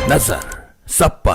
नजर सब पर।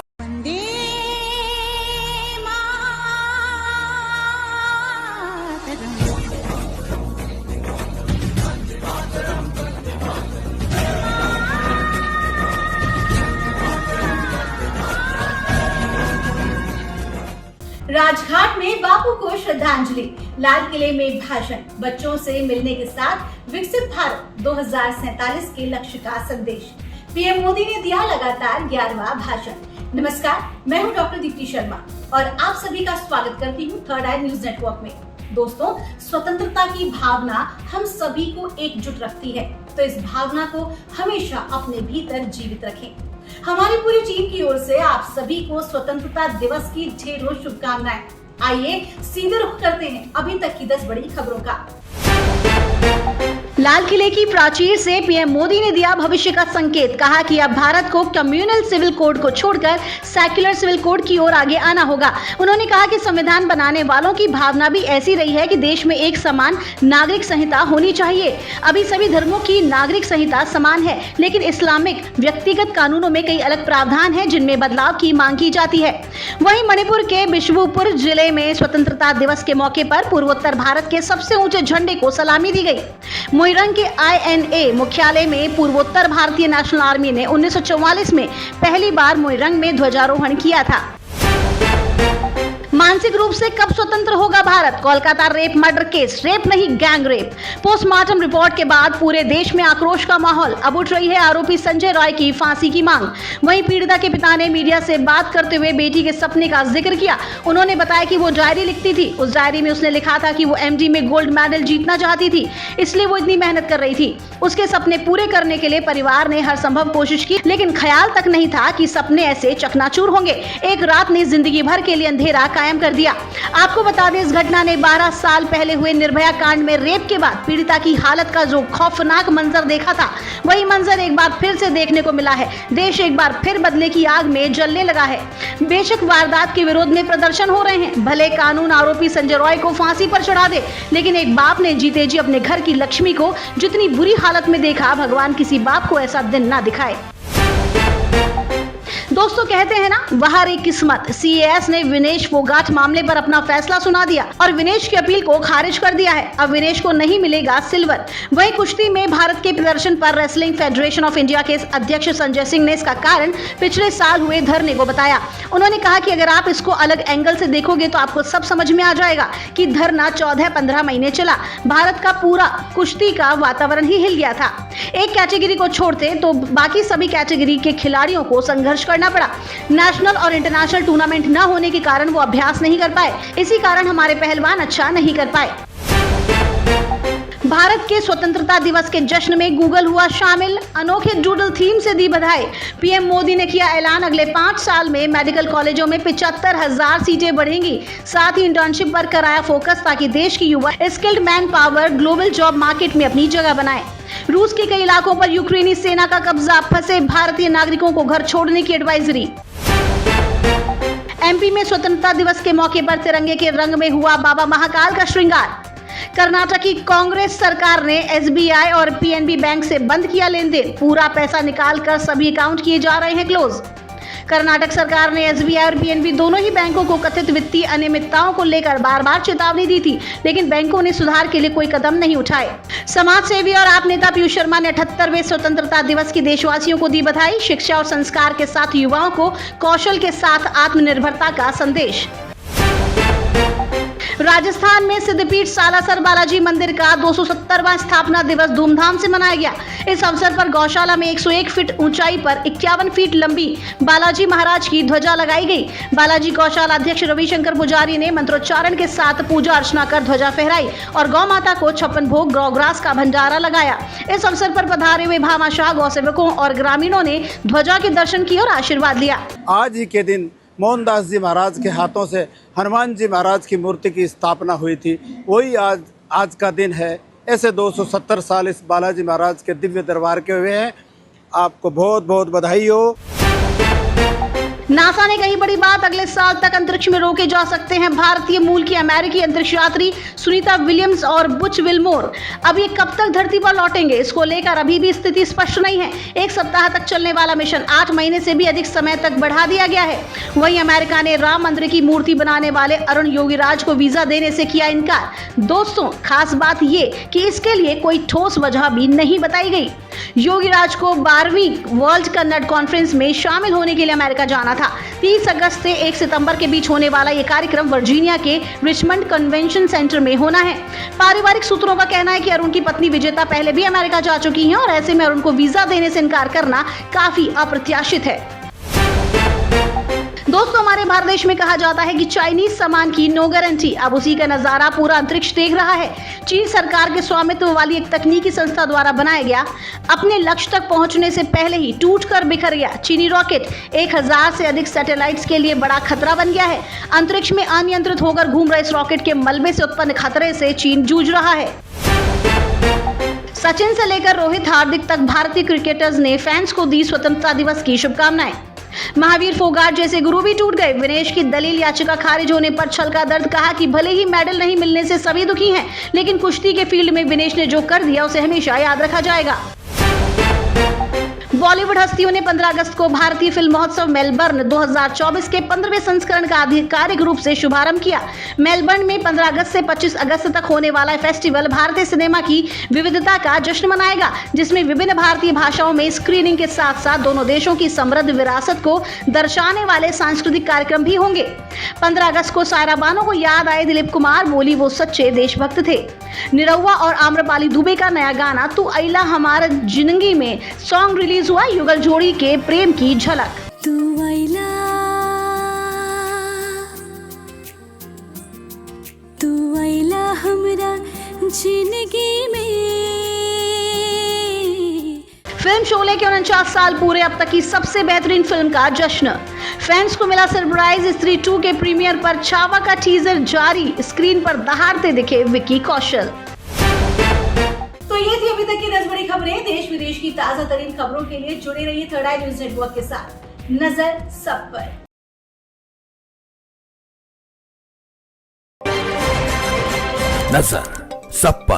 राजघाट में बापू को श्रद्धांजलि, लाल किले में भाषण, बच्चों से मिलने के साथ विकसित भारत 2047 के लक्ष्य का संदेश। पीएम मोदी ने दिया लगातार 11वां भाषण। नमस्कार, मैं हूं डॉक्टर दीप्ति शर्मा और आप सभी का स्वागत करती हूं थर्ड आई न्यूज नेटवर्क में। दोस्तों, स्वतंत्रता की भावना हम सभी को एकजुट रखती है, तो इस भावना को हमेशा अपने भीतर जीवित रखें। हमारी पूरी टीम की ओर से आप सभी को स्वतंत्रता दिवस की ढेरों शुभकामनाएं। आइए सीधे रुख करते हैं अभी तक की 10 बड़ी खबरों का। लाल किले की प्राचीर से पीएम मोदी ने दिया भविष्य का संकेत। कहा कि अब भारत को कम्युनल सिविल कोड को छोड़कर सेक्युलर सिविल कोड की ओर आगे आना होगा। उन्होंने कहा कि संविधान बनाने वालों की भावना भी ऐसी रही है कि देश में एक समान नागरिक संहिता होनी चाहिए। अभी सभी धर्मों की नागरिक संहिता समान है, लेकिन इस्लामिक व्यक्तिगत कानूनों में कई अलग प्रावधान है जिनमें बदलाव की मांग की जाती है। वहीं मणिपुर के बिशुपुर जिले में स्वतंत्रता दिवस के मौके पर पूर्वोत्तर भारत के सबसे ऊंचे झंडे को सलामी दी गई। मोइरंग के INA मुख्यालय में पूर्वोत्तर भारतीय नेशनल आर्मी ने 1944 में पहली बार मोइरंग में ध्वजारोहण किया था। मानसिक रूप से कब स्वतंत्र होगा Bharat? Kolkata rape murder case, rape नहीं गैंग रेप। पोस्टमार्टम रिपोर्ट के बाद पूरे देश में आक्रोश का माहौल। अब उठ रही है आरोपी संजय रॉय की फांसी की मांग। वहीं पीड़िता के पिता ने मीडिया से बात करते हुए बेटी के सपने का जिक्र किया। उन्होंने बताया कि वो डायरी लिखती थी। उस डायरी में उसने लिखा था कि वो MD में गोल्ड मेडल जीतना चाहती थी, इसलिए वो इतनी मेहनत कर रही थी। उसके सपने पूरे करने के लिए परिवार ने हर संभव कोशिश की, लेकिन ख्याल तक नहीं था कि सपने ऐसे चकनाचूर होंगे। एक रात ने जिंदगी भर के लिए अंधेरा कायम कर दिया। आपको बता दें, इस घटना ने 12 साल पहले हुए निर्भया कांड में रेप के बाद पीड़िता की हालत का जो खौफनाक मंजर देखा था, वही मंजर एक बार फिर से देखने को मिला है। देश एक बार फिर बदले की आग में जलने लगा है। बेशक वारदात के विरोध में प्रदर्शन हो रहे हैं, भले कानून आरोपी संजय रॉय को फांसी पर चढ़ा दे, लेकिन एक बाप ने जीते जी अपने घर की लक्ष्मी को जितनी बुरी हालत में देखा, भगवान किसी बाप को ऐसा दिन ना दिखाए। दोस्तों, कहते हैं ना, बाहर एक किस्मत। CAS ने विनेश फोगाट मामले पर अपना फैसला सुना दिया और विनेश की अपील को खारिज कर दिया है। अब विनेश को नहीं मिलेगा सिल्वर। वहीं कुश्ती में भारत के प्रदर्शन पर रेसलिंग फेडरेशन ऑफ इंडिया के अध्यक्ष संजय सिंह ने इसका कारण पिछले साल हुए धरने को बताया। उन्होंने कहा कि अगर आप इसको अलग एंगल से देखोगे तो आपको सब समझ में आ जाएगा कि धरना 14-15 महीने चला। भारत का पूरा कुश्ती का वातावरण ही हिल गया था। एक कैटेगरी को छोड़ते तो बाकी सभी कैटेगरी के खिलाड़ियों को संघर्ष करना पड़ा। नेशनल और इंटरनेशनल टूर्नामेंट न होने के कारण वो अभ्यास नहीं कर पाए। इसी कारण हमारे पहलवान अच्छा नहीं कर पाए। भारत के स्वतंत्रता दिवस के जश्न में गूगल हुआ शामिल। अनोखे डूडल थीम से दी बधाई। पीएम मोदी ने किया ऐलान, अगले 5 साल में मेडिकल कॉलेजों में 75,000 सीटें बढ़ेंगी। साथ ही इंटर्नशिप पर कराया फोकस ताकि देश की युवा skilled man power global job market में अपनी जगह बनाए। रूस के कई इलाकों पर यूक्रेनी सेना का कब्जा, फंसे भारतीय नागरिकों को घर छोड़ने की एडवाइजरी। MP में स्वतंत्रता दिवस के मौके पर तिरंगे के रंग में हुआ बाबा महाकाल का श्रृंगार। कर्नाटक की कांग्रेस सरकार ने SBI और PNB बैंक से बंद किया लेन देन। पूरा पैसा निकाल कर सभी अकाउंट किए जा रहे हैं क्लोज। कर्नाटक सरकार ने SBI और PNB दोनों ही बैंकों को कथित वित्तीय अनियमितताओं को लेकर बार-बार चेतावनी दी थी, लेकिन बैंकों ने सुधार के लिए कोई कदम नहीं उठाए। समाज सेवी और आप नेता पीयूष शर्मा ने 78वें स्वतंत्रता दिवस की देशवासियों को दी बधाई। शिक्षा और संस्कार के साथ युवाओं को कौशल के साथ आत्मनिर्भरता का संदेश। राजस्थान में सिद्धपीठ सालासर बालाजी मंदिर का 270वां स्थापना दिवस धूमधाम से मनाया गया। इस अवसर पर गौशाला में 101 फीट ऊंचाई पर 51 फीट लंबी बालाजी महाराज की ध्वजा लगाई गई। बालाजी गौशाला अध्यक्ष रविशंकर पुजारी ने मंत्रोच्चारण के साथ पूजा अर्चना कर ध्वजा फहराई और गौ माता को 56 भोग गौग्रास का भंडारा लगाया। इस अवसर पर पधारे हुए भामाशाह, गौ सेवकों और ग्रामीणों ने ध्वजा के दर्शन किए और आशीर्वाद लिया। आज ही के दिन मोहनदास जी महाराज के हाथों से हनुमान जी महाराज की मूर्ति की स्थापना हुई थी, वही आज का दिन है। ऐसे 270 साल इस बालाजी महाराज के दिव्य दरबार के हुए हैं। आपको बहुत बहुत बधाई हो। नासा ने कही बड़ी बात, अगले साल तक अंतरिक्ष में रोके जा सकते हैं भारतीय मूल की अमेरिकी अंतरिक्ष यात्री सुनीता विलियम्स और बुच विल्मोर। अब ये कब तक धरती पर लौटेंगे, इसको लेकर अभी भी स्थिति स्पष्ट नहीं है। एक सप्ताह तक चलने वाला मिशन 8 महीने से भी अधिक समय तक बढ़ा दिया गया है। वहीं अमेरिका ने राम मंदिर की मूर्ति बनाने वाले अरुण योगीराज को वीजा देने से किया इनकार। दोस्तों, खास बात ये कि इसके लिए कोई ठोस वजह भी नहीं बताई गई। योगीराज को 12वीं वर्ल्ड कन्नड़ कॉन्फ्रेंस में शामिल होने के लिए अमेरिका जाना था। 30 अगस्त से 1 सितंबर के बीच होने वाला यह कार्यक्रम वर्जीनिया के रिचमंड कन्वेंशन सेंटर में होना है। पारिवारिक सूत्रों का कहना है कि अरुण की पत्नी विजेता पहले भी अमेरिका जा चुकी हैं और ऐसे में अरुण को वीजा देने से इनकार करना काफी अप्रत्याशित है। दोस्तों, हमारे भारत देश में कहा जाता है कि चाइनीज सामान की नो गारंटी। अब उसी का नजारा पूरा अंतरिक्ष देख रहा है। चीन सरकार के स्वामित्व वाली एक तकनीकी संस्था द्वारा बनाया गया, अपने लक्ष्य तक पहुंचने से पहले ही टूटकर बिखर गया चीनी रॉकेट 1000 से अधिक सैटेलाइट्स के लिए बड़ा खतरा बन गया है। अंतरिक्ष में अनियंत्रित होकर घूम रहे इस रॉकेट के मलबे से उत्पन्न खतरे से चीन जूझ रहा है। सचिन से लेकर रोहित हार्दिक तक भारतीय क्रिकेटर्स ने फैंस को दी स्वतंत्रता दिवस की शुभकामनाएं। महावीर फोगाट जैसे गुरु भी टूट गए। विनेश की दलील याचिका खारिज होने पर छल का दर्द, कहा कि भले ही मेडल नहीं मिलने से सभी दुखी हैं, लेकिन कुश्ती के फील्ड में विनेश ने जो कर दिया उसे हमेशा याद रखा जाएगा। बॉलीवुड हस्तियों ने 15 अगस्त को भारतीय फिल्म महोत्सव मेलबर्न 2024 के 15वें संस्करण का आधिकारिक रूप से शुभारंभ किया। मेलबर्न में 15 अगस्त से 25 अगस्त तक होने वाला फेस्टिवल भारतीय सिनेमा की विविधता का जश्न मनाएगा, जिसमें विभिन्न भारतीय भाषाओं में स्क्रीनिंग के साथ साथ दोनों देशों की समृद्ध विरासत को दर्शाने वाले सांस्कृतिक कार्यक्रम भी होंगे। 15 अगस्त को सायरा बानो को याद आए दिलीप कुमार, बोली वो सच्चे देशभक्त थे। निरहुआ और आम्रपाली दुबे का नया गाना तू अइला हमार जिंदगी में सॉन्ग रिलीज हुआ। युगल जोड़ी के प्रेम की झलक। तू अइला हमरा जिंदगी में। फिल्म शोले के 49 साल पूरे, अब तक की सबसे बेहतरीन फिल्म का जश्न। फैंस को मिला सरप्राइज। स्त्री 2 के प्रीमियर पर छावा का टीजर जारी, स्क्रीन पर दहाड़ते दिखे विक्की कौशल। तो ये थी अभी तक की 10 बड़ी खबरें। देश विदेश की ताजा तरीन खबरों के लिए जुड़े रहिए थर्ड आई न्यूज नेटवर्क के साथ। नजर सब पर। नजर सब पर।